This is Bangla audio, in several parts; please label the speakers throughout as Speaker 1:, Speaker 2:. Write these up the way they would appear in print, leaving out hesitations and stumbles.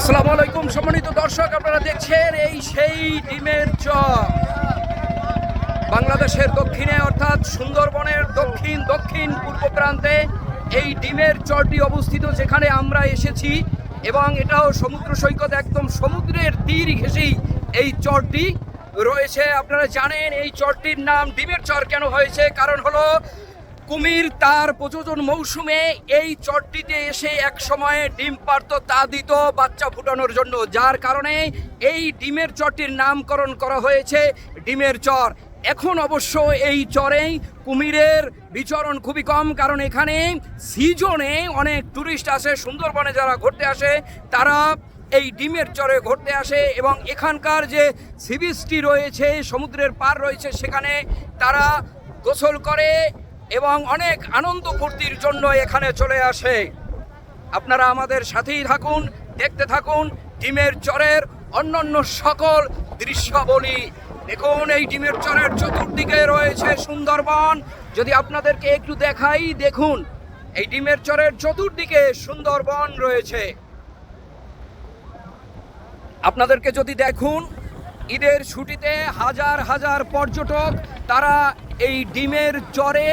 Speaker 1: আসসালামু আলাইকুম সম্মানিত দর্শক, আপনারা দেখছেন এই সেই ডিমের চর। বাংলাদেশের দক্ষিণে অর্থাৎ সুন্দরবনের দক্ষিণ দক্ষিণ পূর্ব প্রান্তে এই ডিমের চরটি অবস্থিত, যেখানে আমরা এসেছি এবং এটাও সমুদ্র সৈকত, একদম সমুদ্রের তীর ঘেঁষেই এই চরটি রয়েছে। আপনারা জানেন এই চরটির নাম ডিমের চর কেন হয়েছে? কারণ হলো কুমির তার প্রজনন মৌসুমে এই চরটিতে এসে এক সময়ে ডিম পারত, তা দিত বাচ্চা ফুটানোর জন্য, যার কারণে এই ডিমের চরটির নামকরণ করা হয়েছে ডিমের চর। এখন অবশ্য এই চরেই কুমিরের বিচরণ খুবই কম, কারণ এখানে সিজনে অনেক টুরিস্ট আসে, সুন্দরবনে যারা ঘুরতে আসে তারা এই ডিমের চরে ঘুরতে আসে এবং এখানকার যে সি বিচটি রয়েছে, সমুদ্রের পার রয়েছে, সেখানে তারা গোসল করে এবং অনেক আনন্দ ফুর্তির জন্য এখানে চলে আসে। আপনারা আমাদের সাথেই থাকুন, দেখতে থাকুন ডিমের চরের অন্যান্য সকল দৃশ্যাবলী। দেখুন এই ডিমের চরের চতুর্দিকে রয়েছে সুন্দরবন। যদি আপনাদেরকে একটু দেখাই, দেখুন এই ডিমের চরের চতুর্দিকে সুন্দরবন রয়েছে। আপনাদেরকে যদি দেখুন, ঈদের ছুটিতে হাজার হাজার পর্যটক তারা এই ডিমের চরে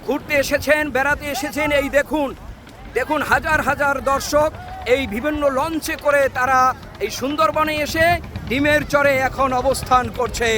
Speaker 1: ঘুরতে এসেছেন, বেড়াতে এসেছেন। এই দেখুন দেখুন হাজার হাজার দর্শক এই বিভিন্ন লঞ্চে করে তারা এই সুন্দরবনে এসে ডিমের চরে এখন অবস্থান করছে।